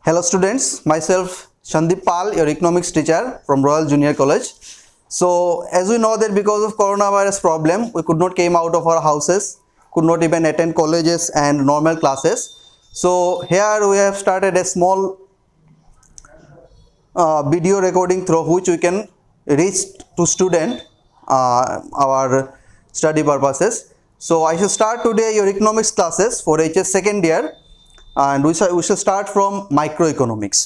Hello students, myself Sandip Rudrapaul, your economics teacher from Royal Junior College. So as we know that because of coronavirus problem, we could not came out of our houses, could not even attend colleges and normal classes. So here we have started a small video recording through which we can reach to student our study purposes. So I shall start today your economics classes for HS second year. And we shall start from microeconomics.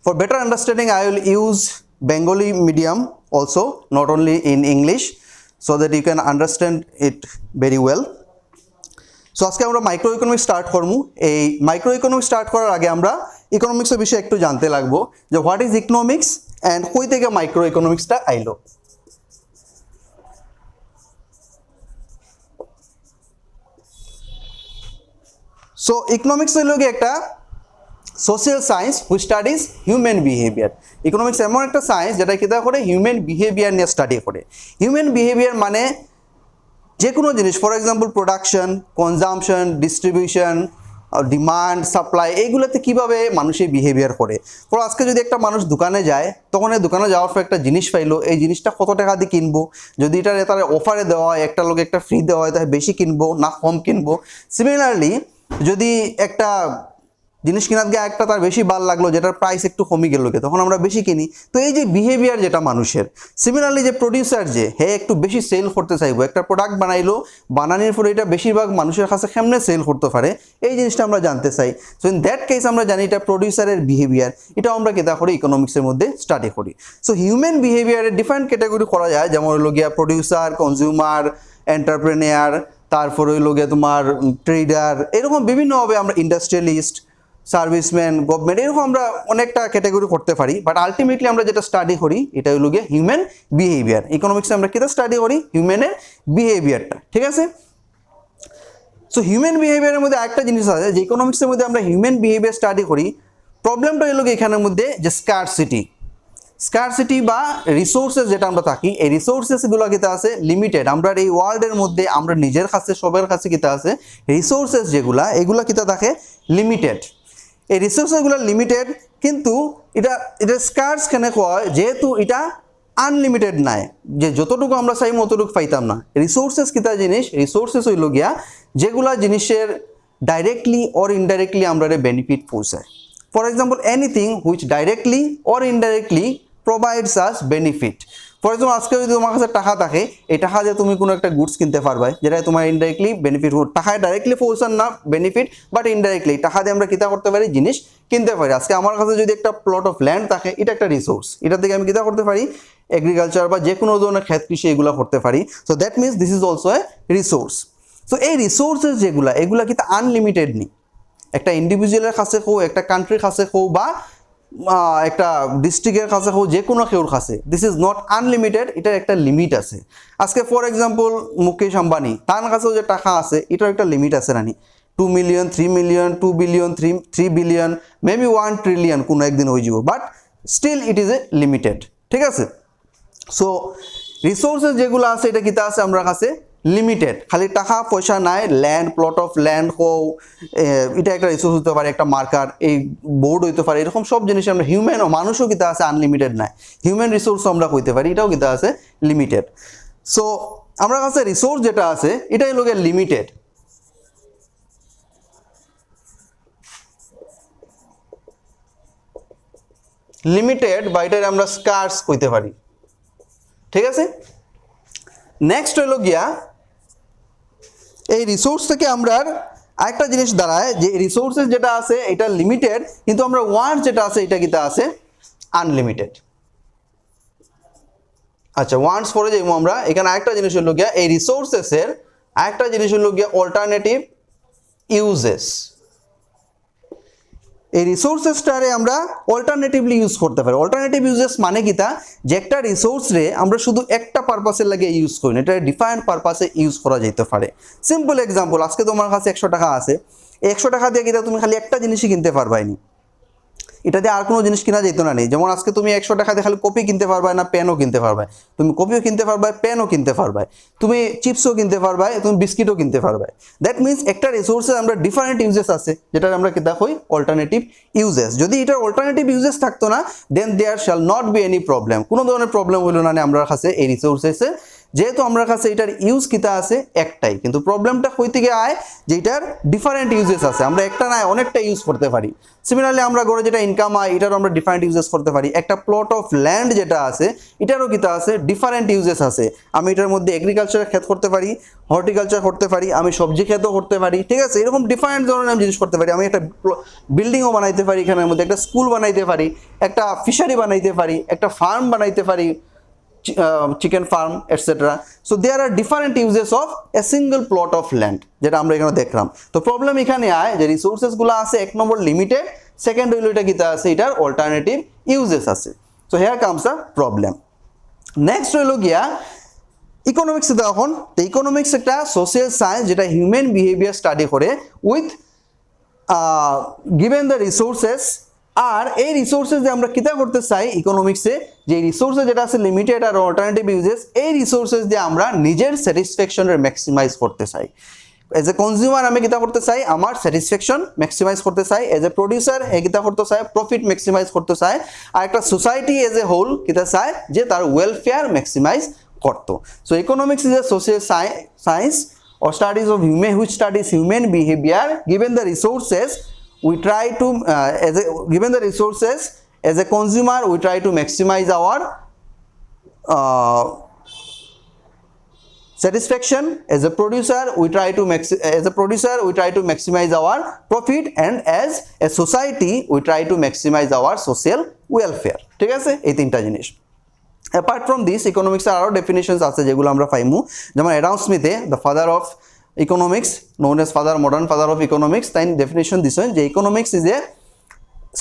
For better understanding, I will use Bengali medium also, not only in English, so that you can understand it very well. So আজকে আমরা মাইক্রোইকোনমিক্স start করব। এই মাইক্রোইকোনমিক্স start করার আগে আমরা ইকোনমিক্সের বিষয়ে একটু জানতে লাগবো যে হোয়াট ইজ ইকোনমিক্স এন্ড কই থেকে মাইক্রোইকোনমিক্সটা আইলো। So economics হলো কি একটা social science which studies human behavior. Economics এমন একটা সায়েন্স যেটা কিতা করে হিউম্যান বিহেভিয়ার নিয়ে স্টাডি করে। হিউম্যান বিহেভিয়ার মানে যে কোনো জিনিস, for example production, consumption, distribution, demand, supply, এইগুলোতে কিভাবে মানুষের বিহেভিয়ার করে। পর আজকে যদি একটা মানুষ দোকানে যায়, তখন এই দোকানে যাওয়ার পর একটা জিনিস পাইলো, এই জিনিসটা কত টাকা দিয়ে কিনবো, যদি এটা তার অফারে দেওয়া হয়, একটা লোক একটা ফ্রি দেওয়া হয়, তাহলে বেশি কিনবো না কম কিনবো। সিমিলারলি যদি একটা জিনিস কেনার গিয়ে একটা তার বেশি ভাল লাগলো, যেটার প্রাইস একটু কমে গেল, তখন আমরা বেশি কিনি। তো এই যে বিহেভিয়ার যেটা মানুষের, সিমিলারলি যে প্রডিউসার যে একটু বেশি সেল করতে চাইবো, একটা প্রোডাক্ট বানাইলো, বানানোর পরে এটা বেশিরভাগ মানুষের কাছে কেমনে সেল করতে পারে, এই জিনিসটা আমরা জানতে চাই। সো ইন দ্যাট কেস আমরা জানি এটা প্রডিউসারের বিহেভিয়ার, এটাও আমরা কেতা করি ইকোনমিক্সের মধ্যে স্টাডি করি। সো হিউম্যান বিহেভিয়ারের ডিফারেন্ট ক্যাটাগরি করা যায়, যেমন হলো গিয়া প্রডিউসার, কনজিউমার, এন্টারপ্রেনিয়ার, তারপরে হইল গিয়ে তোমার ট্রেডার, এরকম বিভিন্নভাবে আমরা ইন্ডাস্ট্রিয়ালিস্ট, সার্ভিসম্যান, গভর্নমেন্ট, এরকম আমরা অনেকটা ক্যাটাগরি করতে পারি। বাট আলটিমেটলি আমরা যেটা স্টাডি করি এটা হইল গিয়ে হিউম্যান বিহেভিয়ার। ইকোনমিক্সে আমরা কিটা স্টাডি করি? হিউম্যানের বিহেভিয়ারটা, ঠিক আছে? সো হিউম্যান বিহেভিয়ারের মধ্যে একটা জিনিস আছে যে ইকোনমিক্সের মধ্যে আমরা হিউম্যান বিহেভিয়ার স্টাডি করি, প্রবলেমটা হইল গিয়ে এখানের মধ্যে যে স্কারসিটি বা রিসোর্সেস যেটা আমরা থাকি, এই রিসোর্সেসগুলো কিতা আছে লিমিটেড। আমরা এই ওয়ার্ল্ডের মধ্যে আমরা নিজের কাছে সবার কাছে কিতা আছে রিসোর্সেস যেগুলা, এগুলা কিতা থাকে লিমিটেড। এই রিসোর্সেসগুলো লিমিটেড, কিন্তু এটা স্কার্স কেন কয়, যেহেতু এটা আনলিমিটেড নাই, যে যতটুকু আমরা চাই অতটুকু পাইতাম না। রিসোর্সেস কিতা জিনিস? রিসোর্সেস হইল গিয়া যেগুলা জিনিসের ডাইরেক্টলি অর ইনডাইরেক্টলি আমরা বেনিফিট পৌঁছায়। For example anything which directly or indirectly provides us benefit. For example আজকে যদি তোমার কাছে টাকা থাকে, এই টাকা দিয়ে তুমি কোনো একটা গুডস কিনতে পারবে, যেটা তোমার ইনডাইরেক্টলি বেনিফিট। টাকায় ডাইরেক্টলি পৌঁছান না বেনিফিট, বাট ইনডাইরেক্টলি টাকা দিয়ে আমরা কিতা করতে পারি, জিনিস কিনতে পারি। আজকে আমার কাছে যদি একটা প্লট অফ ল্যান্ড থাকে, এটা একটা রিসোর্স, এটা থেকে আমি কিতা করতে পারি, এগ্রিকালচার বা যে কোনো ধরনের ক্ষেত কৃষি এগুলো করতে পারি। So that means this is also a resource. So এই রিসোর্সেস যেগুলা, এগুলা কিন্তু আনলিমিটেড নেই। একটা ইন্ডিভিজুয়ালের কাছে হোক, একটা কান্ট্রির কাছে হোক, বা একটা ডিস্ট্রিক্টের কাছে হোক, যে কোনো কেউর কাছে, দিস ইজ নট আনলিমিটেড, এটার একটা লিমিট আছে। আজকে ফর এক্সাম্পল মুকেশ আম্বানি, তার কাছেও যে টাকা আছে, এটার একটা লিমিট আছে নানি, 2 million, 3 million, 2 billion, 3 billion, maybe 1 trillion কোনো একদিন হয়ে যাব, but still it is a limited, ঠিক আছে? সো রিসোর্সেস যেগুলো আছে এটা কিতা আছে আমরা কাছে লিমিটেড। খালি টাকা পয়সা নাই, ল্যান্ড, প্লট অফ ল্যান্ড হোক, এটা একটা রিসোর্স হতে পারে, একটা মার্কার, এই বোর্ড হইতে পারে, এরকম সব জিনিস আমরা হিউম্যান ও মানুষও কিতা আছে আনলিমিটেড নাই। হিউম্যান রিসোর্সও আমরা কইতে পারি, এটাও কিতা আছে লিমিটেড। সো আমরা কাছে রিসোর্স যেটা আছে এটাই লোকে লিমিটেড। লিমিটেড বা এটার আমরা স্কার্স কইতে পারি, ঠিক আছে? নেক্সট হইল গিয়া এই রিসোর্স থেকে আমরা আরেকটা জিনিস দাঁড়ায় যে রিসোর্সেস যেটা আছে এটা লিমিটেড, কিন্তু আমরা ওয়ান্ট যেটা আছে এটা কিতা আছে আনলিমিটেড। আচ্ছা, ওয়ান্টস পরে যাইবো আমরা। এখানে আরেকটা জিনিস হইল গিয়া এই রিসোর্সেসের আরেকটা জিনিস হইল গিয়া অল্টারনেটিভ ইউজেস। এই রিসোর্সেসটারে আমরা অল্টারনেটিভলি ইউজ করতে পারি। অল্টারনেটিভ ইউজেস মানে কিতা, যে একটা রিসোর্স রে আমরা শুধু একটা পারপাসের লাগে ইউজ করি না, এটা ডিফারেন্ট পারপাসে ইউজ করা যেতে পারে। সিম্পল এক্সাম্পল, আজকে তোমার কাছে 100 টাকা আছে, 100 টাকা দিয়ে কিতা তুমি খালি একটা জিনিসই কিনতে পারবাইনি। এটা দিয়ে আর কোনো জিনিস কিনা যেত না নেই। যেমন আজকে তুমি 100 টাকা দিয়ে খালি কপি কিনতে পারবে না, পেনও কিনতে পারবে, তুমি কপিও কিনতে পারবে, পেনও কিনতে পারবে, তুমি চিপসও কিনতে পারবে, তুমি বিস্কিটও কিনতে পারবে। দ্যাট মিনস একটা রিসোর্সে আমরা ডিফারেন্ট ইউজেস আছে, যেটা আমরা কিতা কই অল্টারনেটিভ ইউজেস। যদি এটার অল্টারনেটিভ ইউজেস থাকতো না, then there shall not be any problem, কোনো ধরনের প্রবলেম হইল না আমরা কাছে এই রিসোর্সেসে, যেহেতু আমরা কাছে এটার ইউজ কিতা আছে একটাই। কিন্তু প্রবলেমটা কই থেকে আয়, যে এটার ডিফারেন্ট ইউজেস আছে, আমরা একটা না অনেকটা ইউজ করতে পারি। সিমিলারলি আমরা গড়ে যেটা ইনকাম হয় এটারও আমরা ডিফারেন্ট ইউজেস করতে পারি। একটা প্লট অফ ল্যান্ড যেটা আছে এটারও কিতা আছে ডিফারেন্ট ইউজেস আছে। আমি এটার মধ্যে এগ্রিকালচারের ক্ষেত করতে পারি, হর্টিকালচার করতে পারি, আমি সবজি ক্ষেতও করতে পারি, ঠিক আছে? এরকম ডিফারেন্ট ধরনের আমি জিনিস করতে পারি। আমি একটা বিল্ডিংও বানাইতে পারি, এখানের মধ্যে একটা স্কুল বানাইতে পারি, একটা ফিশারি বানাইতে পারি, একটা ফার্ম বানাইতে পারি, chicken farm etc. So there are different uses of a single plot of land, যেটা আমরা এখানে দেখলাম। তো প্রবলেম এখানে আয় যে রিসোর্সেস গুলো আছে এক নম্বর লিমিটেড, সেকেন্ড হইলো এটা কিতা আছে এটার অল্টারনেটিভ ইউজেস আছে। So here comes a problem. Next হইলো গিয়া ইকোনমিক্স। দেখুন তো ইকোনমিক্স একটা সোশ্যাল সায়েন্স যেটা হিউম্যান বিহেভিয়ার স্টাডি করে উইথ গিভেন দ্য রিসোর্সেস। আর এই রিসোর্সেস যে আমরা কিতা করতে চাই ইকোনমিক্সে, যে রিসোর্সেস যেটা আছে লিমিটেড আর অল্টারনেটিভ ইউজেস, এই রিসোর্সেস দিয়ে আমরা নিজের স্যাটিসফ্যাকশনের ম্যাক্সিমাইজ করতে চাই। এজ এ কনজিউমার আমি কিতা করতে চাই আমার স্যাটিসফ্যাকশন ম্যাক্সিমাইজ করতে চাই, এজ এ প্রডিউসার এ কিতা করতে চাই প্রফিট ম্যাক্সিমাইজ করতে চাই, আর একটা সোসাইটি এজ এ হোল কিতা চায় যে তার ওয়েলফেয়ার ম্যাক্সিমাইজ করতো। So economics is A social science or studies of human which studies human behavior given the resources we try to given the resources as a consumer we try to maximize our satisfaction, as a producer we try to maximize our profit, and as a society we try to maximize our social welfare। ঠিক আছে, এই তিনটা জিনিস। Apart from this ইকোনমিক্সের আরও definitions আছে যেগুলো আমরা পাইমু। যেমন অ্যাডাম স্মিথে the father of economics, known as modern father of economics, তাই ডেফিনেশন দিছেন যে economics is a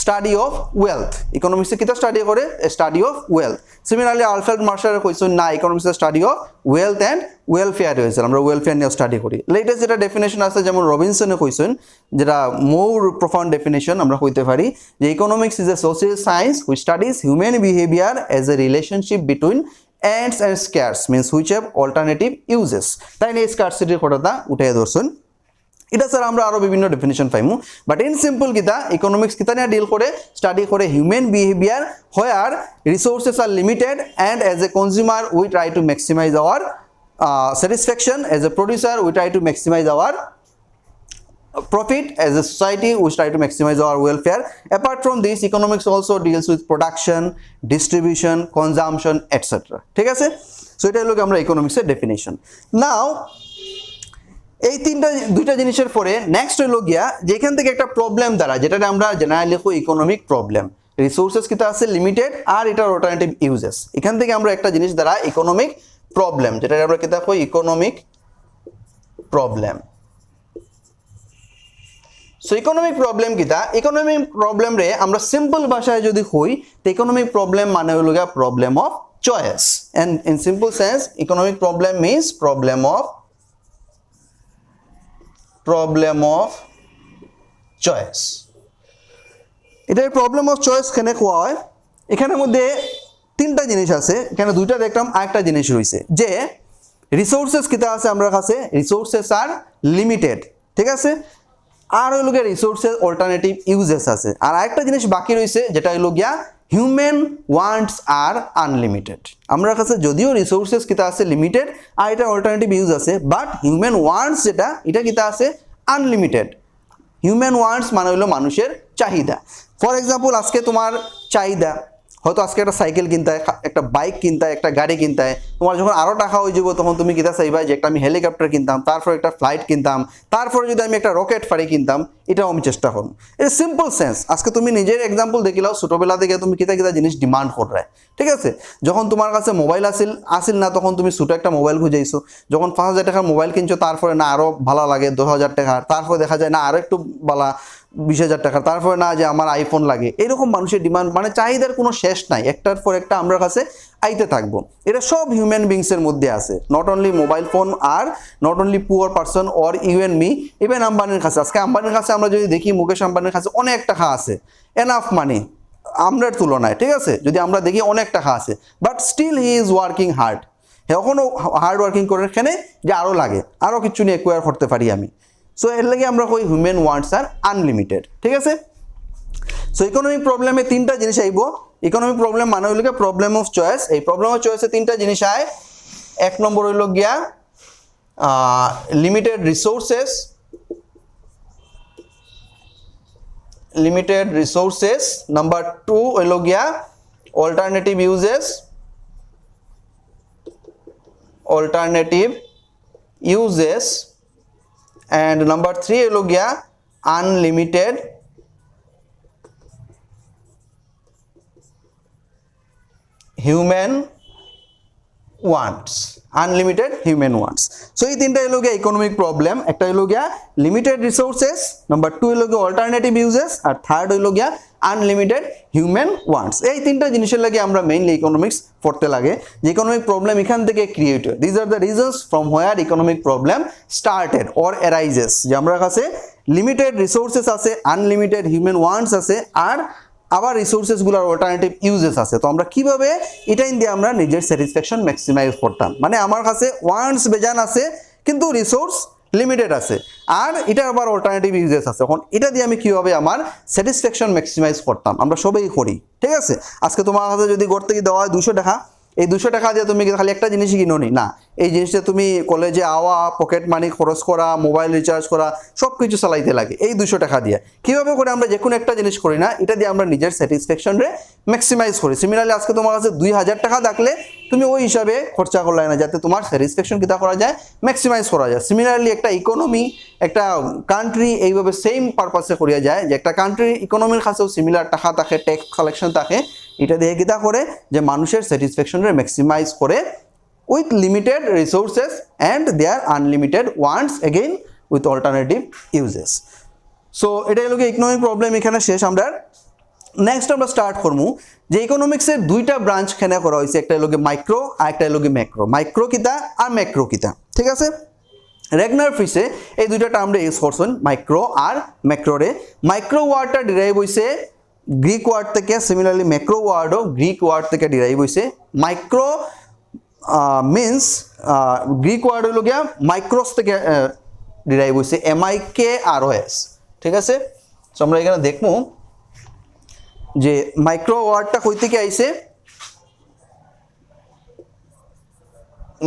study of wealth. ইকোনমিক্সে কিতা স্টাডি করে study of wealth. Similarly Alfred মার্শালের কইছেন না ইকোনমিক্সের study of wealth and welfare হয়েছে, আমরা ওয়েলফেয়ার নিয়ে স্টাডি করি। লেটেস্ট যেটা ডেফিনেশন আছে যেমন রবিনসনে কইছেন, যেটা মোর প্রফাউন্ড ডেফিনেশন আমরা কইতে পারি যে economics is A social science which studies human behaviour as a relationship between ants and scarce means which have alternative uses। তাই এই স্কারসিটির কথাটা উঠাই ধরছেন। এটা স্যার আমরা আরো বিভিন্ন ডেফিনেশন পাইমু, বাট ইন সিম্পল কিতা ইকোনমিক্স কিতা নিয়ে ডিল করে স্টাডি করে human behaviour where resources are limited, and as a consumer we try to maximise our satisfaction, as a producer we try to maximize our profit, as a society we try to maximize our welfare। Apart from this economics also deals with production, distribution, consumption etc। ঠিক আছে, so এটা হলো আমরা ইকোনমিক্সের definition. নাও এই দুইটা জিনিসের পরে next হইল গিয়া যেখান থেকে একটা প্রবলেম দ্বারা, যেটা আমরা জেনারেলি লিখো ইকোনমিক প্রবলেম। রিসোর্সেস কিতা আছে লিমিটেড আর এটার অল্টারনেটিভ ইউজেস, এখান থেকে আমরা একটা জিনিস দ্বারা ইকোনমিক প্রবলেম, যেটা আমরা কিতা কই economic problem. So economic problem কিতা, ইকোনমিক প্রবলেম রে আমরা সিম্পল ভাষায় যদি কই তো ইকোনমিক প্রবলেম মানে হলো গিয়া problem of choice, and in simple sense economic problem means problem of choice. এটার প্রবলেম অফ চয়েস কেন কোয়া হয়, এখানের মধ্যে তিনটা জিনিস আছে, এখানে দুইটা দেখলাম আরেকটা জিনিস রয়েছে যে রিসোর্সেস কিতা আছে আমরা কাছে, রিসোর্সেস আর লিমিটেড, ঠিক আছে, আর হইল গিয়া রিসোর্সেস অল্টারনেটিভ ইউজেস আছে, আর আরেকটা জিনিস বাকি রয়েছে যেটা হইল গিয়া হিউম্যান ওয়ান্টস আর আনলিমিটেড। আমরা কাছে যদিও রিসোর্সেস কিতা আছে লিমিটেড আর এটা অল্টারনেটিভ ইউজ আছে, বাট হিউম্যান ওয়ান্টস যেটা এটা কিতা আছে আনলিমিটেড। হিউম্যান ওয়ান্টস মানে হলো মানুষের চাহিদা। ফর এক্সাম্পল আজকে তোমার চাহিদা হয়তো আজকে একটা সাইকেল কিনতে হয়, একটা বাইক কিনতে হয়, একটা গাড়ি কিনতে হয়, তোমার যখন আরও টাকা হয়ে যাবো তখন তুমি কিতা চাইবা যে একটা আমি হেলিকপ্টার কিনতাম, তারপর একটা ফ্লাইট কিনতাম, তারপরে যদি আমি একটা রকেট ফাড়ি কিনতাম, এটাও আমি চেষ্টা করব। এটা সিম্পল সেন্স। আজকে তুমি নিজের এক্সাম্পল দেখিলাও, ছোটোবেলা থেকে তুমি কিতা কিতা জিনিস ডিমান্ড করে, ঠিক আছে। যখন তোমার কাছে মোবাইল আসিল না তখন তুমি ছোটো একটা মোবাইল খুঁজেছো, যখন 5,000 টাকার মোবাইল কিনছো তারপরে না আরও ভালো লাগে 10,000 টাকা, তারপরে দেখা যায় না আরও একটু ভালো 20,000 টাকা, তারপরে না যে আমার আইফোন লাগে, এরকম মানুষের ডিমান্ড মানে চাহিদার কোনো শেষ নাই, একটার পর একটা আমরা কাছে আইতে থাকবো। এটা সব হিউম্যান বিংসের মধ্যে আছে, নট অনলি মোবাইল ফোন আর not only poor person or you and me, even আম্বানির কাছে। আজকে আম্বানির কাছে আমরা যদি দেখি, মুকেশ আম্বানির কাছে অনেক টাকা আছে, এনাফ মানি আমরার তুলনায়, ঠিক আছে, যদি আমরা দেখি অনেক টাকা আছে, but still he is working hard. এখনও হার্ড ওয়ার্কিং করে এখানে যে আরও লাগে, আরও কিছু নিয়ে অ্যাকোয়ার করতে পারি আমি। সো এর লাগে আমরা কই হিউম্যান ওয়ান্টস আর আনলিমিটেড, ঠিক আছে। সো ইকোনমিক প্রবলেমে তিনটা জিনিস আইব। ইকোনমিক প্রবলেম মানে হইল গিয়া প্রবলেম অফ চয়েস। এই প্রবলেম অফ চয়েসে তিনটা জিনিস আয়। এক নম্বর হইল গিয়া limited resources, limited resources. Number two হইল গিয়া alternative uses, alternative uses. and number 3 হলো গিয়া unlimited human wants, unlimited human wants. So এই তিনটা হলো গিয়া ইকোনমিক প্রবলেম। একটা হলো গিয়া লিমিটেড রিসোর্সেস, নাম্বার 2 হলো গিয়া অল্টারনেটিভ ইউজেস, আর থার্ড হলো গিয়া আনলিমিটেড হিউম্যান ওয়ান্টস। এই তিনটা জিনিসের লাগে আমরা মেইনলি ইকোনমিক্স পড়তে লাগে, যে ইকোনমিক প্রবলেম এখান থেকে ক্রিয়েট হয়। This are the reasons from where economic problem started or arises. যে আমরা কাছে লিমিটেড রিসোর্সেস আছে, আনলিমিটেড হিউম্যান ওয়ান্টস আছে, আর আবার রিসোর্সেসগুলোর অল্টারনেটিভ ইউজেস আছে। তো আমরা কিভাবে এটাই দিয়ে আমরা নিজের স্যাটিসফ্যাকশন ম্যাক্সিমাইজ করতাম, মানে আমার কাছে ওয়ান্টস বেজান আছে কিন্তু রিসোর্স লিমিটেড আছে, আর এটা আবার অল্টারনেটিভ ইউজেস আছে। এখন এটা দিয়ে আমি কিভাবে আমার স্যাটিসফ্যাকশন ম্যাক্সিমাইজ করতাম, আমরা সবাই করি, ঠিক আছে। আজকে তোমার কাছে যদি করতে গিয়ে দেওয়া হয় 200 টাকা, এই 200 টাকা দিয়ে তুমি খালি একটা জিনিসই কিনো নি না, এই জিনিসটা তুমি কলেজে আওয়া, পকেট মানি খরচ করা, মোবাইল রিচার্জ করা, সব কিছু চালাইতে লাগে এই 200 টাকা দিয়ে। কীভাবে করে আমরা যে কোনো একটা জিনিস করি না, এটা দিয়ে আমরা নিজের স্যাটিসফ্যাকশনরে ম্যাক্সিমাইজ করি। সিমিলারলি আজকে তোমার কাছে 2000 টাকা থাকলে তুমি ওই হিসাবে খরচা করলে না, যাতে তোমার স্যাটিসফ্যাকশন কিতা করা যায়, ম্যাক্সিমাইজ করা যায়। সিমিলারলি একটা ইকোনমি, একটা কান্ট্রি এইভাবে সেম পারপাসে করিয়া যায়, যে একটা কান্ট্রির ইকোনমির কাছেও সিমিলার টাকা থাকে, ট্যাক্স কালেকশন থাকে, এটা দিয়ে কিতা করে যে মানুষের স্যাটিসফ্যাকশনরে ম্যাক্সিমাইজ করে with limited resources and their unlimited wants, again with alternative uses. So এটাই হলো ইকোনমিক প্রবলেম এখানে শেষ। আমরা নেক্সট আমরা স্টার্ট করবো যে ইকোনমিক্সের দুইটা ব্রাঞ্চ এখানে করা হয়েছে, একটা হলো মাইক্রো আর একটা হলো ম্যাক্রো। মাইক্রো কিতা আর ম্যাক্রো কিতা, ঠিক আছে। রেগনার ফ্রিসে এই দুইটা টার্মরে ইউজ করছেন, মাইক্রো আর ম্যাক্রোরে। মাইক্রো ওয়ার্ডটা ডিরাইভ হয়েছে গ্রিক ওয়ার্ড থেকে, সিমিলারলি ম্যাক্রো ওয়ার্ডও গ্রিক ওয়ার্ড থেকে ডিরাইভ হয়েছে। মাইক্রো মিন্স গ্রিক ওয়ার্ড হলো গিয়া মাইক্রোস থেকে ডিরাইভ হয়েছে, MIKROS, ঠিক আছে। সো আমরা এখানে দেখবো যে মাইক্রো ওয়ার্ডটা কই থেকে আইছে,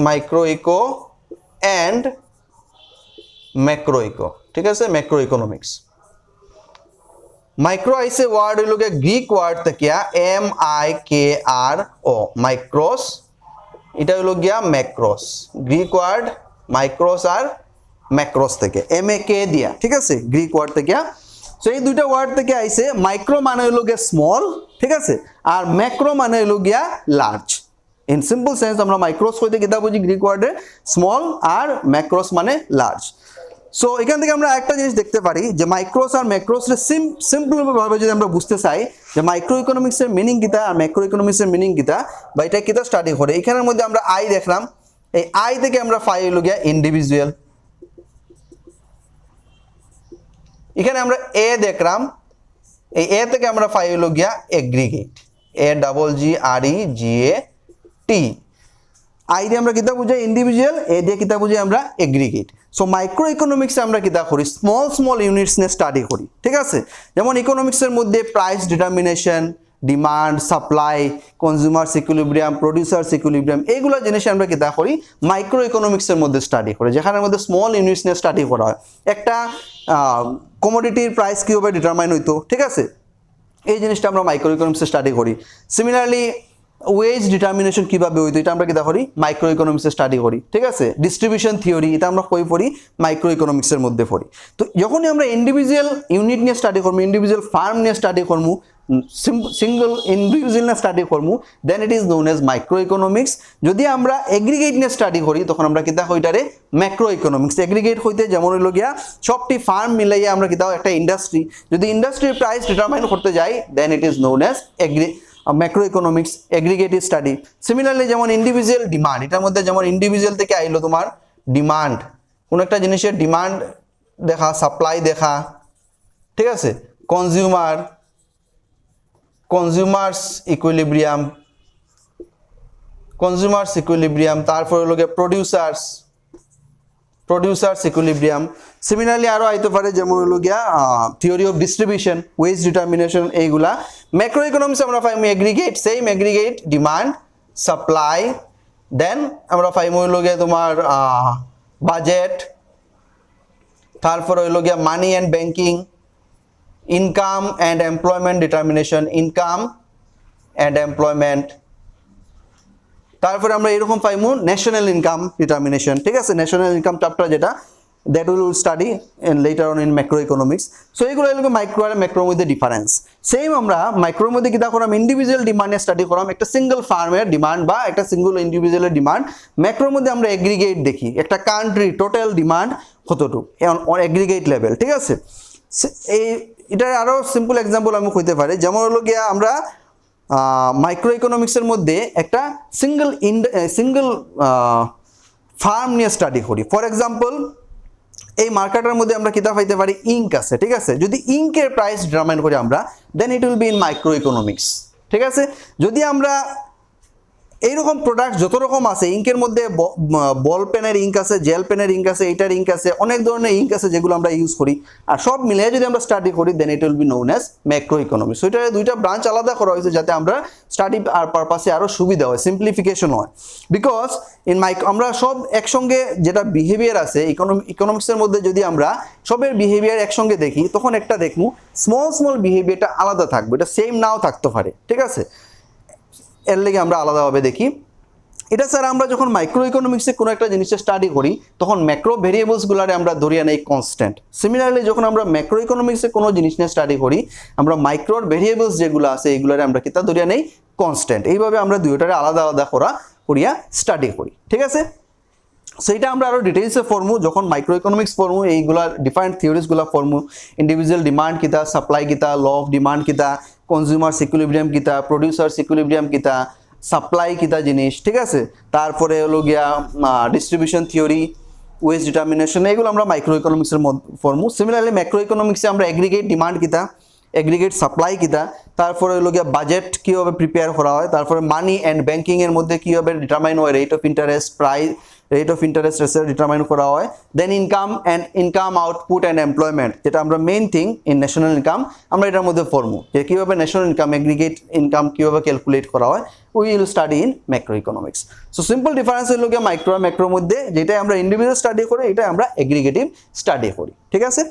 micro eco and macro eco, ঠিক আছে, ম্যাক্রো ইকোনমিক্স। মাইক্রো আইসে ওয়ার্ড হইল গিয়া গ্রিক ওয়ার্ড থেকে MIKRO, মাইক্রোস। এটা হইল গিয়া ম্যাক্রোস, গ্রিক ওয়ার্ড মাইক্রোস আর ম্যাক্রোস থেকে MAK দিয়া, ঠিক আছে, গ্রিক ওয়ার্ড থেকে। সো এই দুইটা ওয়ার্ড থেকে আইসে। মাইক্রো মানে হইল গিয়া স্মল, ঠিক আছে, আর ম্যাক্রো মানে হইল গিয়া লার্জ। ইন সিম্পল সেন্স আমরা মাইক্রোস হইতে কিতা বুঝি গ্রিক ওয়ার্ডে স্মল, আর ম্যাক্রোস মানে লার্জ। সো এখান থেকে আমরা একটা জিনিস দেখতে পারি যে মাইক্রোস আর ম্যাক্রোসের সিম্পলভাবে যদি আমরা বুঝতে চাই যে মাইক্রো ইকোনমিক্সের মিনিং কিতা আর ম্যাক্রো ইকোনমিক্সের মিনিং কিতা, বা এটা কিতা স্টাডি করে। এখানের মধ্যে আমরা আই দেখলাম, এই আই থেকে আমরা পাই হইল গিয়া ইন্ডিভিজুয়াল। এখানে আমরা এ দেখলাম, এই এ থেকে আমরা পাই হইল গিয়া এগ্রিগেট, AGGAT। আই দিয়ে আমরা কিতা বুঝাই ইন্ডিভিজুয়াল, এ দিয়ে কিতা বুঝাই আমরা এগ্রিগেট। সো মাইক্রো ইকোনমিক্সে আমরা কিতা করি, স্মল স্মল ইউনিটস নিয়ে স্টাডি করি, ঠিক আছে। যেমন ইকোনমিক্সের মধ্যে price determination, demand, supply, consumers equilibrium, producers equilibrium, এইগুলো জিনিস আমরা কিতা করি মাইক্রো ইকোনমিক্সের মধ্যে স্টাডি করি, যেখানের মধ্যে স্মল ইউনিটস নিয়ে স্টাডি করা হয়। একটা কমোডিটির প্রাইস কীভাবে ডিটারমাইন হইতো, ঠিক আছে, এই জিনিসটা আমরা মাইক্রো ইকোনমিক্সে স্টাডি করি। সিমিলারলি ওয়েজ ডিটারমিনেশন কীভাবে হইতো, এটা আমরা কিতা করি মাইক্রো ইকোনমিক্সে স্টাডি করি, ঠিক আছে। ডিস্ট্রিবিউশন থিওরি, এটা আমরা কই পড়ি মাইক্রো ইকোনমিক্সের মধ্যে পড়ি। তো যখনই আমরা ইন্ডিভিজুয়াল ইউনিট নিয়ে স্টাডি করবো, ইন্ডিভিজুয়াল ফার্ম নিয়ে স্টাডি করবো, সিঙ্গল ইন্ডিভিজুয়াল না স্টাডি করমু then it is known as micro economics. যদি আমরা এগ্রিগেট নিয়ে স্টাডি করি তখন আমরা কিতা হইটারে ম্যাক্রো ইকোনমিক্স। এগ্রিগেট হইতে যেমন হইল গিয়া সবটি ফার্ম মিলাইয়া আমরা কিতা একটা ইন্ডাস্ট্রি, যদি ইন্ডাস্ট্রির প্রাইস ডিটারমাইন করতে যাই then it is known as macro economics aggregative study. Similarly যেমন ইন্ডিভিজুয়াল ডিমান্ড, এটার মধ্যে যেমন ইন্ডিভিজুয়াল থেকে আইলো তোমার ডিমান্ড, কোনো একটা জিনিসের ডিমান্ড দেখা, সাপ্লাই দেখা, ঠিক আছে, কনজিউমার্স ইকুইলিব্রিয়াম, তারপর হলো গিয়ে প্রডিউসার্স ইকুইলিব্রিয়াম। সিমিলারলি আরো আইতে পারে যেমন হলো গিয়া theory of distribution, wage determination, এইগুলা। ম্যাক্রো ইকোনমিক্স আমরা পাইমু aggregate, same aggregate demand supply, then আমরা পাইমু হলো গিয়া তোমার বাজেট, তারপর হইলো গিয়া money and banking, income and employment determination, income and employment. তারপরে আমরা এরকম পাইমু ন্যাশনাল ইনকাম ডিটারমিনেশন, ঠিক আছে, ন্যাশনাল ইনকাম চ্যাপ্টার যেটা that will study later on in macro economics. So এইগুলো হলো মাইক্রো আর ম্যাক্রোর মধ্যে ডিফারেন্স। সেম আমরা মাইক্রোর মধ্যে কিতা করাম, ইন্ডিভিজুয়াল ডিমান্ডে স্টাডি করাম, একটা সিঙ্গল ফার্মের ডিমান্ড বা একটা সিঙ্গল ইন্ডিভিজুয়ালের ডিমান্ড। ম্যাক্রোর মধ্যে আমরা এগ্রিগেট দেখি, একটা কান্ট্রি টোটাল ডিমান্ড কতটুকু অন এগ্রিগেট লেভেল, ঠিক আছে। এই এটার আরও সিম্পল এক্সাম্পল আমি কইতে পারি, যেমন হলো গিয়া আমরা মাইক্রো ইকোনমিক্সের মধ্যে একটা সিঙ্গল ফার্ম নিয়ে স্টাডি করি। ফর এক্সাম্পল এই মার্কেটের মধ্যে আমরা কিতা পাইতে পারি, ইঙ্ক আছে, ঠিক আছে। যদি ইঙ্কের প্রাইস ডিটারমাইন করি আমরা then it will be in micro economics, ঠিক আছে। যদি আমরা এইরকম প্রোডাক্ট যত রকম আছে, ইঙ্কের মধ্যে বল পেনের ইঙ্ক আছে, জেল পেনের ইঙ্ক আছে, এইটার ইঙ্ক আছে, অনেক ধরনের ইঙ্ক আছে যেগুলো আমরা ইউজ করি, আর সব মিলিয়ে যদি আমরা স্টাডি করি then it will be known as macro economics. ওইটার দুইটা ব্রাঞ্চ আলাদা করা হয়েছে যাতে আমরা স্টাডি আর পারপাসে আরও সুবিধা হয়, সিম্পলিফিকেশন হয়। বিকজ আমরা সব একসঙ্গে যেটা বিহেভিয়ার আছে ইকোনমিক্সের মধ্যে, যদি আমরা সবের বিহেভিয়ার একসঙ্গে দেখি তখন একটা দেখবো স্মল বিহেভিয়ারটা আলাদা থাকবে, এটা সেম নাও থাকতে পারে, ঠিক আছে। এর লেগে আমরা আলাদাভাবে দেখি। এটা স্যার আমরা যখন মাইক্রো ইকোনমিক্সে কোনো একটা জিনিসের স্টাডি করি তখন ম্যাক্রো ভেরিয়েবলসগুলারে আমরা ধরিয়ে নেই কনস্ট্যান্ট। সিমিলারলি যখন আমরা ম্যাক্রো ইকোনমিক্সে কোনো জিনিস নিয়ে স্টাডি করি আমরা মাইক্রোর ভেরিয়েবলস যেগুলো আছে এইগুলারে আমরা কিতা ধরিয়ে নেই কনস্ট্যান্ট। এইভাবে আমরা দুইটারে আলাদা আলাদা করিয়া স্টাডি করি, ঠিক আছে। সেইটা আমরা আরও ডিটেইলসে ফর্মু যখন মাইক্রো ইকোনমিক্স ফর্মু, এইগুলা ডিফারেন্ট থিওরিজগুলো ফর্মু, ইন্ডিভিজুয়াল ডিমান্ড কিতা, সাপ্লাই কিতা, ল অফ ডিমান্ড কিতা, কনজিউমার্স ইকুইলিব্রিয়াম কিতা, প্রডিউসার্স ইকুইলিব্রিয়াম কিতা, সাপ্লাই কিতা জিনিস, ঠিক আছে। তারপরে হলো গিয়া ডিস্ট্রিবিউশন থিওরি, ওয়েজ ডিটারমিনেশন, এগুলো আমরা মাইক্রো ইকোনমিক্সের ফর্মু। সিমিলারলি ম্যাক্রো ইকোনমিক্সে আমরা এগ্রিগেট ডিমান্ড কিতা, এগ্রিগেট সাপ্লাই কিতা, তারপরে হলো গিয়া বাজেট কীভাবে প্রিপেয়ার করা হয়, তারপরে মানি অ্যান্ড ব্যাংকিংয়ের মধ্যে কীভাবে ডিটারমাইন হয়, রেট অফ ইন্টারেস্ট ডিটারমাইন করা হয়, then income output and employment, যেটা আমরা main thing in national income, আমরা এটার মধ্যে ফর্মু যে কীভাবে ন্যাশনাল ইনকাম, এগ্রিগেট ইনকাম কীভাবে ক্যালকুলেট করা হয়, we will study in macro economics. So simple difference হলো গিয়া মাইক্রো আর ম্যাক্রোর মধ্যে, যেটা আমরা ইন্ডিভিজুয়াল স্টাডি করি এটা আমরা এগ্রিগেটিভ স্টাডি করি, ঠিক আছে।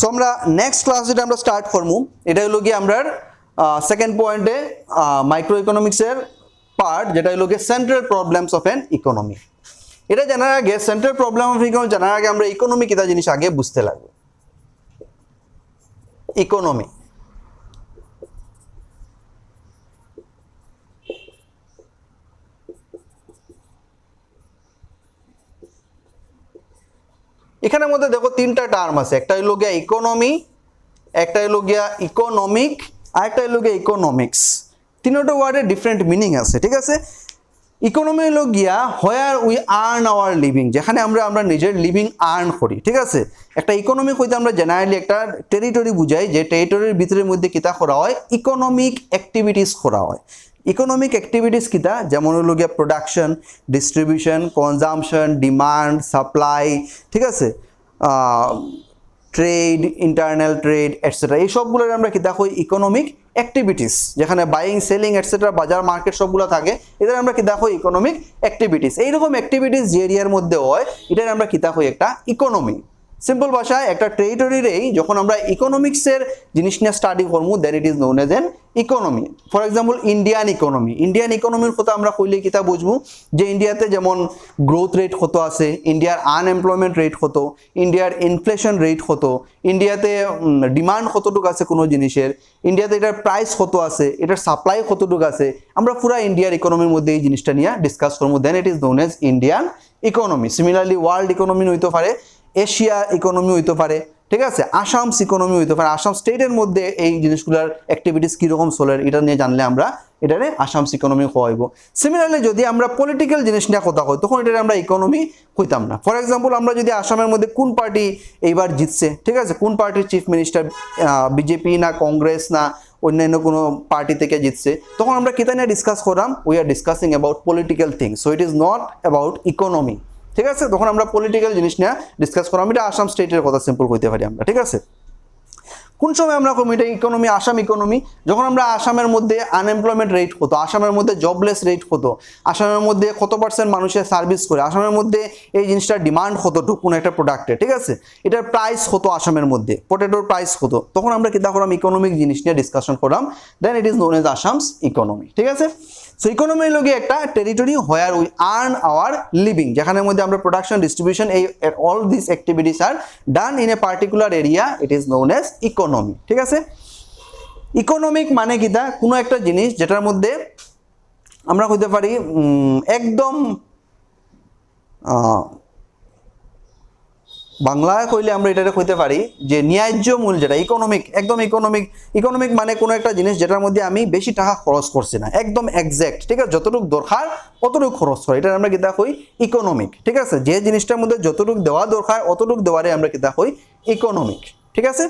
সো আমরা নেক্সট ক্লাস যেটা আমরা স্টার্ট করবো এটা হলো গিয়ে আমরা সেকেন্ড পয়েন্টে মাইক্রো ইকোনমিক্সের পার্ট, যেটা হলো গিয়ে central problems of N economy. এটা জানার আগে সেন্ট্রাল প্রবলেম অফ ইকোনমি জানার আগে আমরা ইকোনমি কিটা জিনিস আগে বুঝতে লাগবে। ইকোনমি এখানের মধ্যে দেখো তিনটা টার্ম আছে, একটা হলো গিয়া ইকোনমি, একটা হলো গিয়া ইকোনমিক, আর একটা হলো গিয়া ইকোনমিক্স। তিনটা ওয়ার্ডের ডিফারেন্ট মিনিং আছে, ঠিক আছে। ইকোনমি হলো গিয়া where we earn our living, যেখানে আমরা নিজের লিভিং আর্ন করি, ঠিক আছে। একটা ইকোনমিক হইতে আমরা জেনারেলি একটা টেরিটরি বুঝাই, যে টেরিটরির ভিতরের মধ্যে কিতা করা হয়, ইকোনমিক অ্যাক্টিভিটিস করা হয়। ইকোনমিক অ্যাক্টিভিটিস কিতা, যেমন হলো গিয়া production, distribution, consumption, demand, supply, ঠিক আছে, ট্রেড, ইন্টারনাল ট্রেড এটসেট্রা, এই সবগুলোর আমরা কিতা কই ইকোনমিক অ্যাক্টিভিটিস, যেখানে বাইং সেলিং এটসেট্রা বাজার মার্কেট সবগুলো থাকে, এদের আমরা কিতা কই ইকোনমিক অ্যাক্টিভিটিস। এইরকম অ্যাক্টিভিটিস যে এরিয়ার মধ্যে হয় এটার আমরা কিতা কই একটা ইকোনমি, সিম্পল ভাষায় একটা টেরিটরিরেই যখন আমরা ইকোনমিক্সের জিনিস নিয়ে স্টাডি করবো then it is known as an economy. For example Indian ইকোনমির কথা আমরা কইলে কিতা বুঝবো যে ইন্ডিয়াতে যেমন গ্রোথ রেট কত আছে, ইন্ডিয়ার আনএমপ্লয়মেন্ট রেট কত, ইন্ডিয়ার ইনফ্লেশন রেট কত, ইন্ডিয়াতে ডিমান্ড কতটুকু আছে কোনো জিনিসের, ইন্ডিয়াতে এটার প্রাইস কত আছে, এটার সাপ্লাই কতটুকু আছে, আমরা পুরো ইন্ডিয়ার ইকোনমির মধ্যে এই জিনিসটা নিয়ে ডিসকাস করবো then it is known as Indian economy. Similarly world economy হইতে পারে, এশিয়া ইকোনমি হইতে পারে, ঠিক আছে, আসামস ইকোনমি হইতে পারে, আসাম স্টেটের মধ্যে এই জিনিসগুলোর অ্যাক্টিভিটিস কীরকম চলে এটা নিয়ে জানলে আমরা এটারে আসামস ইকোনমি হইব। সিমিলারলি যদি আমরা পলিটিক্যাল জিনিস নিয়ে কথা কই তখন এটারে আমরা ইকোনমি কইতাম না। ফর এক্সাম্পল আমরা যদি আসামের মধ্যে কোন পার্টি এইবার জিতছে, ঠিক আছে, কোন পার্টির চিফ মিনিস্টার, বিজেপি না কংগ্রেস না অন্যান্য কোনো পার্টি থেকে জিতছে, তখন আমরা কিতা নিয়ে ডিসকাস করলাম, we are discussing about political things, so it is not about economy, ঠিক আছে। তখন আমরা পলিটিক্যাল জিনিস নিয়ে ডিসকাস করলাম, এটা আসাম স্টেটের কথা সিম্পল কইতে পারি আমরা, ঠিক আছে। কোন সময় আমরা কমি এটা ইকোনমি, আসাম ইকোনমি, যখন আমরা আসামের মধ্যে আনএমপ্লয়মেন্ট রেট কত, আসামের মধ্যে জবলেস রেট কত, আসামের মধ্যে কত পার্সেন্ট মানুষের সার্ভিস করে, আসামের মধ্যে এই জিনিসটার ডিমান্ড কতটুকু কোনো একটা প্রোডাক্টে, ঠিক আছে, এটার প্রাইস কত, আসামের মধ্যে পটেটোর প্রাইস কত, তখন আমরা কিতা করলাম ইকোনমিক জিনিস নিয়ে ডিসকাশন করলাম then it is known as Assam's economy, ঠিক আছে। সো ইকোনমি লগে একটা territory where we earn our living, যেখানের মধ্যে আমরা প্রোডাকশন ডিস্ট্রিবিউশন এই all this activities are done in a particular area, it is known as economy, ঠিক আছে। ইকোনমিক মানে কিটা কোনো একটা জিনিস যেটার মধ্যে আমরা কইতে পারি একদম বাংলায় কইলে আমরা এটাকে কইতে পারি যে ন্যায্য মূল, যেটা ইকোনমিক, একদম ইকোনমিক মানে কোনো একটা জিনিস যেটার মধ্যে আমি বেশি টাকা খরচ করছি না, একদম এক্সাক্ট, ঠিক আছে, যতটুকু দরকার অতটুকু খরচ করে, এটা আমরা কিতা কই ইকোনমিক, ঠিক আছে। যে জিনিসটার মধ্যে যতটুকু দেওয়া দরকার অতটুকু দেওয়ারে আমরা কিতা কই ইকোনমিক, ঠিক আছে।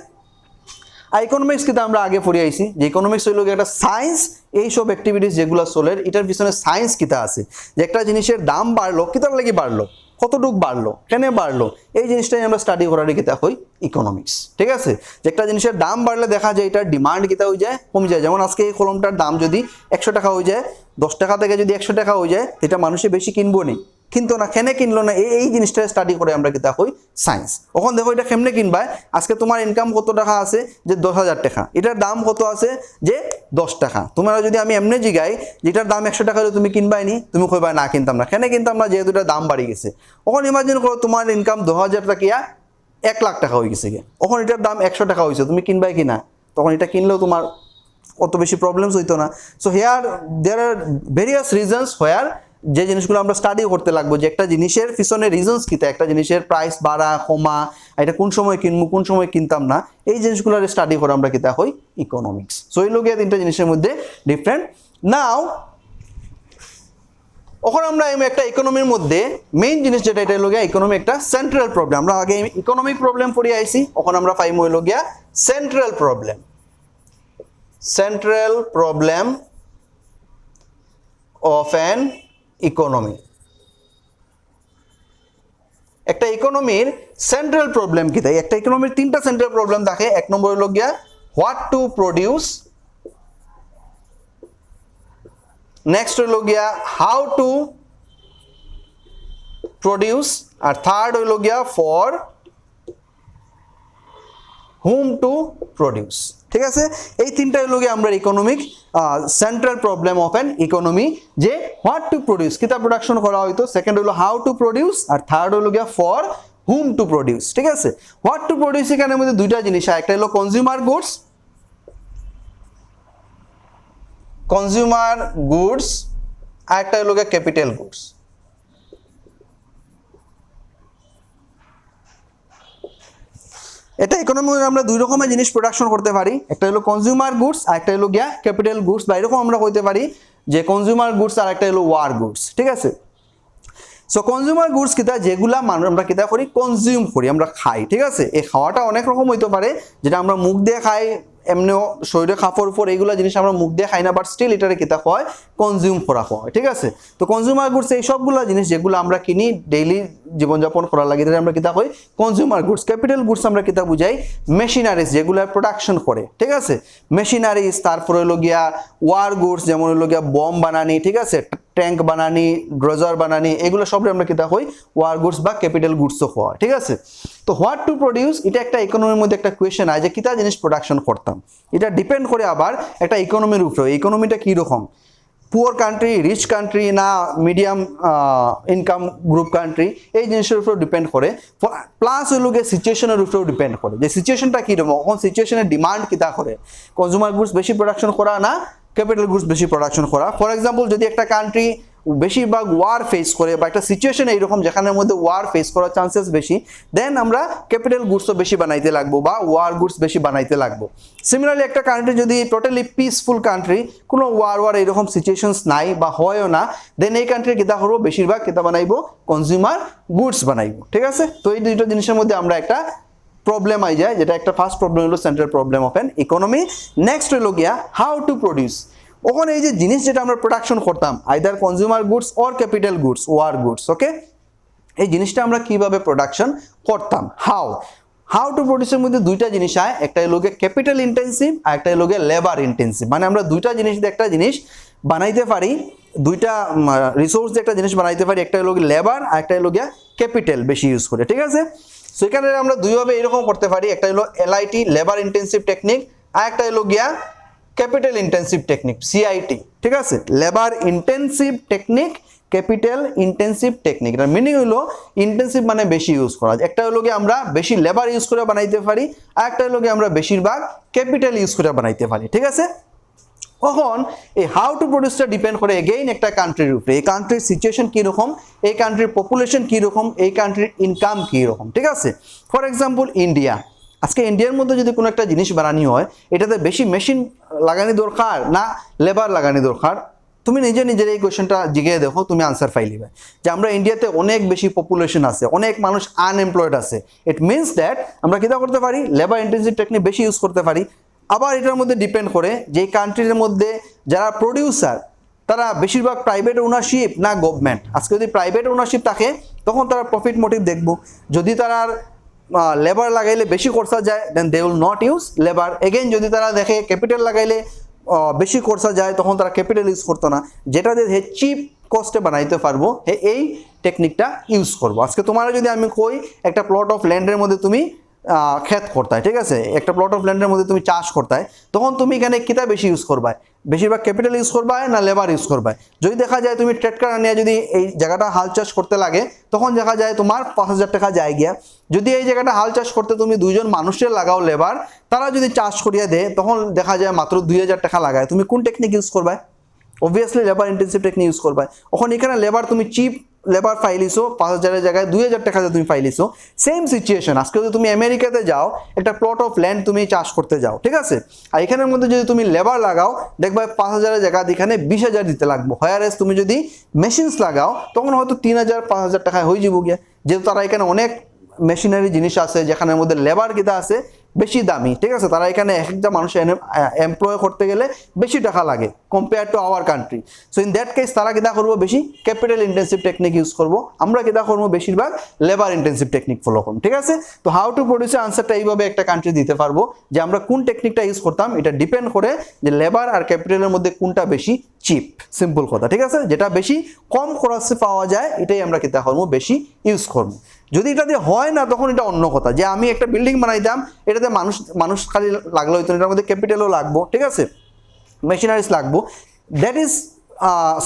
আর ইকোনমিক্স কিন্তু আমরা আগে পড়ে আইছি যে ইকোনমিক্স হইল একটা সায়েন্স, এইসব অ্যাক্টিভিটিস যেগুলো চলে এটার পিছনে সায়েন্স কিতা আছে, যে একটা জিনিসের দাম বাড়লো কিতার লাগি বাড়লো, কতটুক বাড়লো, কেন বাড়লো, এই জিনিসটাই আমরা স্টাডি করার কিতা হই ইকোনমিক্স, ঠিক আছে। যে একটা জিনিসের দাম বাড়লে দেখা যায় এটার ডিমান্ড কিতা হয়ে যায়, কমে যায়। যেমন আজকে এই কলমটার দাম যদি 100 টাকা হয়ে যায়, 10 টাকা থেকে যদি 100 টাকা হয়ে যায়, এটা মানুষে বেশি কিনবো নি, কিন্তু না কেনে কিনলো না, এই জিনিসটা স্টাডি করে আমরা কিতা কই সায়েন্স। ওখান দেখো এটা কেমনে কিনবা, আজকে তোমার ইনকাম কত টাকা আছে যে 10,000 টাকা, এটার দাম কত আছে যে 10 টাকা, তোমরা যদি আমি এমনি জিগাই যেটার দাম 100 টাকা হলে তুমি কিনবাই নি, তুমি কইবা না কিনতাম না, কেন কিনতাম না, যেহেতু এটার দাম বাড়ি গেছে। ওখানে ইমাজিন করো তোমার ইনকাম 10,000 টাকা 1 লাখ টাকা হয়ে গেছে, ওখানে এটার দাম 100 টাকা হয়েছে, তুমি কিনবাই কিনা, তখন এটা কিনলেও তোমার অত বেশি প্রবলেমস হইতো না। So here there are various reasons where যে জিনিসগুলো আমরা স্টাডি করতে লাগবো যে একটা জিনিসের পিছনে রিজনস কিতা, একটা জিনিসের প্রাইস বাড়া কমা, এটা কোন সময় কিনবো কোন সময় কিনতাম না, এই জিনিসগুলোর স্টাডি করে আমরা কিতা হই ইকোনমিক্স। সো এই লোকে তিনটা জিনিসের মধ্যে ডিফারেন্ট। নাও ওখানে আমরা একটা ইকোনমির মধ্যে মেইন জিনিস যেটা, এটা হলো গিয়া ইকোনমি একটা সেন্ট্রাল প্রবলেম। আমরা আগে ইকোনমিক প্রবলেম পড়ে আইছি, ওখানে আমরা পাইমু হইলো গিয়া central problem of an economy. একটা ইকোনমির সেন্ট্রাল প্রবলেম কি তাই, একটা ইকোনমির তিনটা সেন্ট্রাল প্রবলেম থাকে। এক নম্বর হলো গিয়া হোয়াট টু প্রডিউস, নেক্সট হলো গিয়া হাউ টু প্রডিউস, আর থার্ড হলো গিয়া ফর হুম টু প্রডিউস, ঠিক আছে। এই তিনটা হলো গিয়ে আমরা economic central problem of an economy, যে হোয়াট টু প্রডিউস কিতা প্রোডাকশন করা হইতো, সেকেন্ড হলো হাউ টু প্রডিউস, আর থার্ড হলো গিয়া ফর হুম টু প্রডিউস, ঠিক আছে। হোয়াট টু প্রডিউস এখানের মধ্যে দুইটা জিনিস, একটা হলো কনজিউমার গুডস, আর একটা হলো গিয়া ক্যাপিটাল গুডস। এটা ইকোনমি আমরা দুই রকমের জিনিস প্রোডাকশন করতে পারি, একটা হলো কনজিউমার গুডস আর একটা হলো গিয়া ক্যাপিটাল গুডস, বা এরকম আমরা কইতে পারি যে কনজিউমার গুডস আর একটা হলো ওয়ার গুডস, ঠিক আছে। সো কনজিউমার গুডস কিতা, যেগুলা আমরা কিতা করি কনজিউম করি, আমরা খাই, ঠিক আছে। এই খাওয়াটা অনেক রকম হইতে পারে, যেটা আমরা মুখ দিয়ে খাই, এমনিও শরীরে খাপড় উপর, এইগুলা জিনিস আমরা মুখ দিয়ে খাই না, বাট স্টিল এটারে কিতা হয় কনজিউম করা হয়, ঠিক আছে। তো কনজিউমার গুডস এই সবগুলা জিনিস যেগুলো আমরা কিনি ডেইলি জীবনযাপন করার লাগে, এটা আমরা কিতা কই কনজিউমার গুডস। ক্যাপিটাল গুডস আমরা কিতা বুঝাই মেশিনারিজ, যেগুলো প্রোডাকশন করে, ঠিক আছে, মেশিনারিজ। তারপরে হলো গিয়া ওয়ার গুডস, যেমন হলো গিয়া বম বানানি, ঠিক আছে, ট্যাঙ্ক বানানি ড্রজার বানানি এগুলো সবই আমরা কিতা কই ওয়ার গুডস বা ক্যাপিটাল গুডসও হওয়া ঠিক আছে তো হোয়াট টু প্রডিউস এটা একটা ইকোনমির মধ্যে একটা কোয়েশ্চেন আছে যে কিতা জিনিস প্রোডাকশন করতাম এটা ডিপেন্ড করে আবার একটা ইকোনমির উপরে ইকোনমিটা কীরকম পুয়ার কান্ট্রি রিচ কান্ট্রি না মিডিয়াম ইনকাম গ্রুপ কান্ট্রি এই জিনিসের উপর ডিপেন্ড করে প্লাস ওই লোকের সিচুয়েশনের উপরেও ডিপেন্ড করে যে সিচুয়েশনটা কীরকম এখন সিচুয়েশনের ডিমান্ড কিতা করে কনজিউমার গুডস বেশি প্রোডাকশন করা না ক্যাপিটাল গুডস বেশি প্রোডাকশন করা ফর এক্সাম্পল যদি একটা কান্ট্রি বেশিরভাগ ওয়ার ফেস করে বা একটা সিচুয়েশন এইরকম যেখানের মধ্যে ওয়ার ফেস করার চান্সেস বেশি দেন আমরা ক্যাপিটাল গুডসও বেশি বানাইতে লাগবো বা ওয়ার গুডস বেশি বানাইতে লাগবো সিমিলারলি একটা কান্ট্রি যদি টোটালি পিসফুল কান্ট্রি কোনো ওয়ার এইরকম সিচুয়েশনস নাই বা হয়ও না দেন এই কান্ট্রির কিতা করবো বেশিরভাগ কিতা বানাইবো কনজিউমার গুডস বানাইবো ঠিক আছে তো এই দুটো জিনিসের মধ্যে আমরা একটা প্রবলেম আই যায় যেটা একটা ফার্স্ট প্রবলেম হলো central problem of N economy next হলো গিয়া হাউ টু প্রডিউস ওখানে এই যে জিনিস যেটা আমরা প্রোডাকশন করতাম either consumer goods or capital goods war goods okay এই জিনিসটা আমরা কিভাবে প্রোডাকশন করতাম হাউ টু প্রডিউসের মধ্যে দুইটা জিনিস হয় একটা হলো গিয়ে ক্যাপিটাল ইন্টেন্সিভ আর একটা হলো গিয়ে লেবার ইন্টেন্সিভ মানে আমরা দুইটা জিনিস দিয়ে একটা জিনিস বানাইতে পারি দুইটা রিসোর্স দিয়ে একটা জিনিস বানাইতে পারি একটা হলো গিয়ে লেবার আর একটা হলো গিয়ে ক্যাপিটাল বেশি ইউজ করে ঠিক আছে সো এখানে আমরা দুইভাবে এরকম করতে পারি একটা হলো এলআইটি লেবার ইন্টেন্সিভ টেকনিক আর একটা হলো গিয়া ক্যাপিটাল ইন্টেন্সিভ টেকনিক সিআইটি ঠিক আছে labour intensive technique capital intensive technique এটার মিনিং হলো ইন্টেন্সিভ মানে বেশি ইউজ করা একটা হলো গিয়ে আমরা বেশি লেবার ইউজ করে বানাইতে পারি আর একটা হলো গিয়ে আমরা বেশিরভাগ ক্যাপিটাল ইউজ করে বানাইতে পারি ঠিক আছে কখন এই হাউ টু প্রডিউসটা ডিপেন্ড করে এগেইন একটা কান্ট্রির উপরে এই কান্ট্রির সিচুয়েশন কীরকম এই কান্ট্রির পপুলেশন কীরকম এই কান্ট্রির ইনকাম কীরকম ঠিক আছে ফর এক্সাম্পল ইন্ডিয়া আজকে ইন্ডিয়ার মধ্যে যদি কোনো একটা জিনিস বানানি হয় এটাতে বেশি মেশিন লাগানি দরকার না লেবার লাগানি দরকার তুমি নিজের এই কোয়েশ্চেনটা জিগিয়ে দেখো তুমি আনসার পাইলিবে যে আমরা ইন্ডিয়াতে অনেক বেশি পপুলেশন আছে অনেক মানুষ আনএমপ্লয়েড আছে ইট মিনস দ্যাট আমরা কিতা করতে পারি লেবার ইন্টেন্সিভ টেকনিক বেশি ইউজ করতে পারি আবার এটার মধ্যে ডিপেন্ড করে যে কান্ট্রির মধ্যে যারা প্রডিউসার তারা বেশিরভাগ প্রাইভেট ওনারশিপ না গভর্নমেন্ট আজকে যদি প্রাইভেট ওনারশিপ থাকে তখন তারা প্রফিট মোটিভ দেখবো যদি তারা লেবার লাগাইলে বেশি খরচা যায় then they will not use labour again যদি তারা দেখে ক্যাপিটাল লাগাইলে বেশি খরচা যায় তখন তারা ক্যাপিটাল ইউজ করতো না যেটা দিয়ে চিপ কস্টে বানাইতে পারবো এই টেকনিকটা ইউজ করবো আজকে তোমার যদি আমি কই একটা প্লট অফ ল্যান্ডের মধ্যে তুমি ক্ষেত করতায় ঠিক আছে একটা প্লট অফ ল্যান্ডের মধ্যে তুমি চাষ করতায় তখন তুমি এখানে কিতা বেশি ইউজ করবায় বেশিরভাগ ক্যাপিটাল ইউজ করবায় না লেবার ইউজ করবায় যদি দেখা যায় তুমি ট্রেক্টর নিয়ে যদি এই জায়গাটা হাল চাষ করতে লাগে তখন দেখা যায় তোমার 5,000 টাকা যায় গিয়া যদি এই জায়গাটা হাল চাষ করতে তুমি দুইজন মানুষের লাগাও লেবার তারা যদি চাষ করিয়ে দেয় তখন দেখা যায় মাত্র 2,000 টাকা লাগায় তুমি কোন টেকনিক ইউজ করবায় obviously labour intensive technique use করবায় ওখানে এখানে লেবার তুমি চিপ লেবার ফাইলিছো 5,000 জায়গায় 2,000 টাকা তুমি ফাইলিছো সেম সিচুয়েশন আজকে যদি তুমি আমেরিকাতে যাও একটা প্লট অফ ল্যান্ড তুমি চাষ করতে যাও ঠিক আছে আর এখানের মধ্যে যদি তুমি লেবার লাগাও দেখবা 5,000 জায়গা এখানে 20,000 দিতে লাগবে হোয়ারেস তুমি যদি মেশিনস লাগাও তখন হয়তো 3,000 5,000 টাকায় হয়ে যাবো গিয়া যেহেতু তারা এখানে অনেক মেশিনারি জিনিস আছে যেখানের মধ্যে লেবার কিতা আছে বেশি দামি ঠিক আছে তারা এখানে একটা মানুষ এমপ্লয় করতে গেলে বেশি টাকা লাগে compare to our country so in that case তারা কিতা করবো বেশি ক্যাপিটাল ইন্টেন্সিভ টেকনিক ইউজ করবো আমরা কিতা করবো বেশিরভাগ লেবার ইন্টেন্সিভ টেকনিক ফলো করবো ঠিক আছে তো হাউ টু প্রডিউসের আনসারটা এইভাবে একটা কান্ট্রি দিতে পারবো যে আমরা কোন টেকনিকটা ইউজ করতাম এটা ডিপেন্ড করে যে লেবার আর ক্যাপিটালের মধ্যে কোনটা বেশি চিপ সিম্পল কথা ঠিক আছে যেটা বেশি কম খরচে পাওয়া যায় এটাই আমরা কিতা করবো বেশি ইউজ করবো যদি এটা দিয়ে হয় না তখন এটা অন্য কথা যে আমি একটা বিল্ডিং বানাইতাম এটাতে মানুষ খালি লাগলো হইতো এটার মধ্যে ক্যাপিটালও লাগবো ঠিক আছে মেশিনারিজ লাগবো দ্যাট ইজ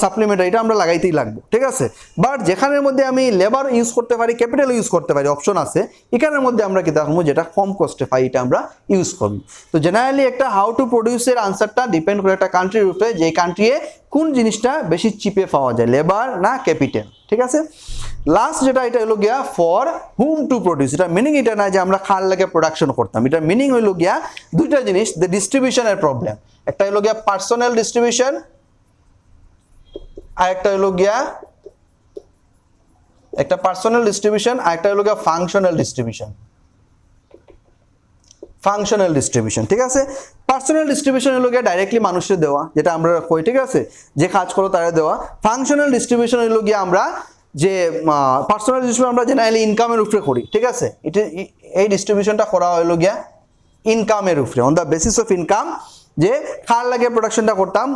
সাপ্লিমেন্টারি এটা আমরা লাগাইতেই লাগবো ঠিক আছে বাট যেখানের মধ্যে আমি লেবার ইউজ করতে পারি ক্যাপিটাল ইউজ করতে পারি অপশন আছে এখানের মধ্যে আমরা কি দেখবো যেটা কম কস্টে পাই এটা আমরা ইউজ করবো তো জেনারেলি একটা হাউ টু প্রডিউসের আনসারটা ডিপেন্ড করে একটা কান্ট্রির উপরে যে কান্ট্রিয়ে কোন জিনিসটা বেশি চিপে পাওয়া যায় লেবার না ক্যাপিটাল ঠিক আছে লাস্ট যেটা এটা হলো গিয়া ফর হুম টু প্রডিউস এটা মিনিং এটা না যে আমরা খাল লাগে প্রোডাকশন করতাম এটা মিনিং হইলো গিয়া দুইটা জিনিস দ্য ডিস্ট্রিবিউশনের প্রবলেম একটা হলো গিয়া পার্সোনাল ডিস্ট্রিবিউশন আর একটা হলো গিয়া একটা পার্সোনাল ডিস্ট্রিবিউশন আর একটা হলো গিয়া ফাংশনাল ডিস্ট্রিবিউশন ঠিক আছে পার্সোনাল ডিস্ট্রিবিউশন হলো গিয়া ডাইরেক্টলি মানুষের দেওয়া যেটা আমরা কই ঠিক আছে যে কাজ করো তারা দেওয়া ফাংশনাল ডিস্ট্রিবিউশন হলো গিয়া আমরা যে পার্সোনাল ডিস্ট্রিবিউশন আমরা জেনারেলি ইনকামের উপরে করি ঠিক আছে এটা এই ডিস্ট্রিবিউশনটা করা হলো গিয়া ইনকামের উপরে on the basis of income যে কার লাগে প্রোডাকশনটা করতাম,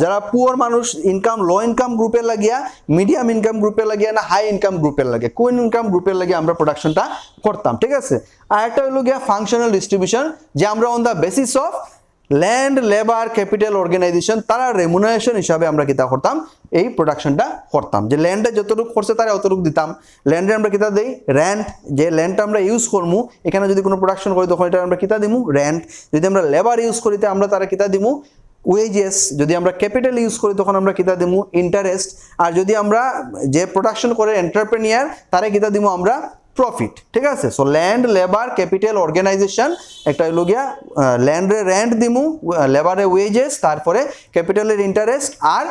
যারা পুয়ার মানুষ ইনকাম লো ইনকাম গ্রুপের লাগিয়া, মিডিয়াম ইনকাম গ্রুপের লাগিয়া না হাই ইনকাম গ্রুপের লাগে, কোন ইনকাম গ্রুপের লাগে আমরা প্রোডাকশনটা করতাম, ঠিক আছে। আর একটা হলো গিয়া ফাংশনাল ডিস্ট্রিবিউশন, যে আমরা on the basis of land labour capital organisation তারা রেমুনারেশন হিসাবে আমরা কিতা করতাম এই প্রোডাকশনটা করতাম, যে ল্যান্ডে যতটুকু করছে তারা অতটুকু দিতাম। ল্যান্ডে আমরা কিতা দেই রেন্ট, যে ল্যান্ডটা আমরা ইউজ করবো এখানে যদি কোনো প্রোডাকশন করি তখন এটা আমরা কিতা দিমু রেন্ট, যদি আমরা লেবার ইউজ করি আমরা তারা কিতা দিমু ওয়েজেস, যদি আমরা ক্যাপিটাল ইউজ করি তখন আমরা কিতা দিমু ইন্টারেস্ট, আর যদি আমরা যে প্রোডাকশন করে এন্টারপ্রেনিয়ার তারা কিতা দিমু আমরা প্রফিট, ঠিক আছে। So land labour capital organisation, একটা হলো গিয়া ল্যান্ডের রেন্ট দিমু, লেবারের ওয়েজেস, তারপরে ক্যাপিটালের ইন্টারেস্ট আর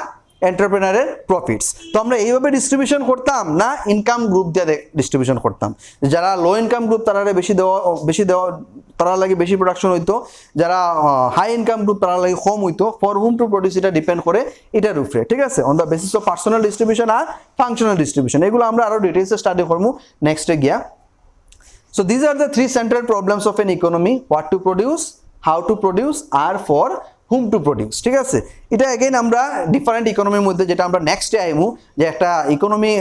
এন্টারপ্রেনারের প্রফিটস। তো আমরা এইভাবে ডিস্ট্রিবিউশন করতাম না ইনকাম গ্রুপ দিয়ে ডিস্ট্রিবিউশন করতাম, যারা লো ইনকাম গ্রুপ তারা বেশি দেওয়া তারা লাগে বেশি প্রোডাকশন হইতো, যারা হাই ইনকাম গ্রুপ তারা লাগে কম হইতো। ফর হুম টু প্রডিউস এটা ডিপেন্ড করে এটার উপরে, ঠিক আছে, on the basis of personal distribution আর ফাংশনাল ডিস্ট্রিবিউশন। এগুলো আমরা আরো ডিটেইলসে স্টাডি করবো নেক্সটে গিয়া। So these are the three central problems of an economy: what to produce, how to produce, R for whom to produce, ঠিক আছে। এটা अगेन আমরা ডিফারেন্ট ইকোনমির মধ্যে যেটা আমরা নেক্সটে আইমু, যে একটা ইকোনমি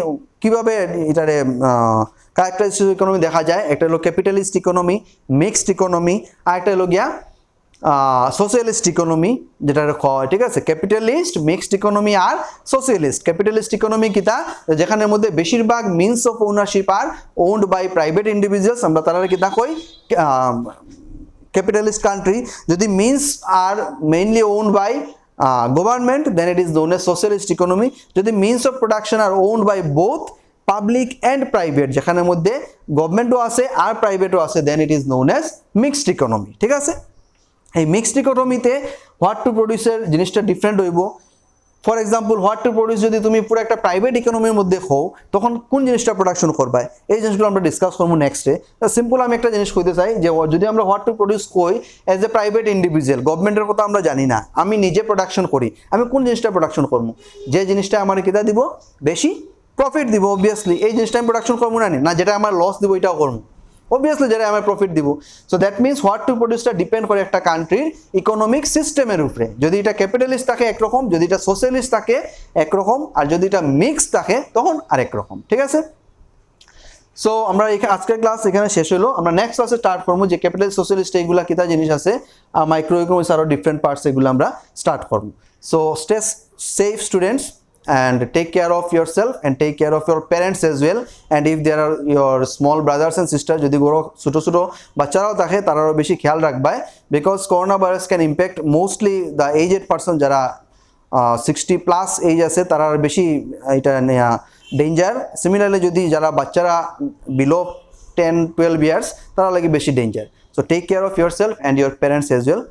কিভাবে এটারে ক্যারেক্টারিস্টিক ইকোনমি দেখা যায়। একটা হলো ক্যাপিটালিস্ট ইকোনমি, মিক্সড ইকোনমি, আর একটা হলো গিয়া সোশ্যালিস্ট ইকোনমি যেটা কয়, ঠিক আছে। ক্যাপিটালিস্ট, মিক্সড ইকোনমি আর সোশ্যালিস্ট। ক্যাপিটালিস্ট ইকোনমি কিতা, যেখানের মধ্যে বেশিরভাগ means of ownership are owned by private individuals, আমরা তারা কিতা কই ক্যাপিটালিস্ট কান্ট্রি। যদি means are mainly owned by government then it is known as socialist economy. যদি means of production are owned by both public and private, যেখানের মধ্যে গভর্নমেন্টও আছে আর প্রাইভেটও আছে, then it is known as mixed economy, ঠিক আছে। এই মিক্সড ইকোনমিতে হোয়াট টু প্রডিউসের জিনিসটা ডিফারেন্ট হইব। For example what to produce যদি তুমি পুরো একটা প্রাইভেট ইকোনমির মধ্যে হও তখন কোন জিনিসটা প্রোডাকশন করবা, এই জিনিসগুলো আমরা ডিসকাস করবো নেক্সটে। সিম্পল আমি একটা জিনিস কইতে চাই, যে যদি আমরা হোয়াট টু প্রডিউস কই এজ এ প্রাইভেট ইন্ডিভিজুয়াল, গভর্নমেন্টের কথা আমরা জানি না, আমি নিজে প্রোডাকশন করি, আমি কোন জিনিসটা প্রোডাকশন করবো, যে জিনিসটা আমার কিতা দিব বেশি প্রফিট দিব, অবভিয়াসলি এই জিনিসটা আমি প্রোডাকশন করবো না যেটা আমার লস দিব এটাও করবো, অবভিয়াসলি যেটা আমার প্রফিট দিব। So that means what to প্রডিউসটা ডিপেন্ড করে একটা কান্ট্রির ইকোনমিক সিস্টেমের উপরে। যদি এটা ক্যাপিটালিস্ট থাকে একরকম, যদি এটা সোশ্যালিস্ট থাকে একরকম, আর যদি এটা মিক্স থাকে তখন আরেক রকম, ঠিক আছে। সো আমরা আজকের ক্লাস এখানে শেষ হলো। আমরা নেক্সট ক্লাসে স্টার্ট করবো যে ক্যাপিটালিস্ট সোশ্যালিস্ট এইগুলা কিতা জিনিস আছে, মাইক্রো ইকোনমিক্স আরও ডিফারেন্ট পার্টস এগুলো আমরা স্টার্ট করবো। So stay safe students and take care of yourself and take care of your parents as well, and if there are your small brothers and sisters যদি বড় ছোট ছোট বাচ্চারাও থাকে তারাও বেশি খেয়াল রাখবে, because coronavirus can impact mostly the aged person, যারা 60+ এজ আছে তারা বেশি এটা ডেঞ্জার। সিমিলারলি যদি যারা বাচ্চারা বিলো 10-12 ইয়ার্স তারা লাগে বেশি danger. So take care of yourself and your parents as well.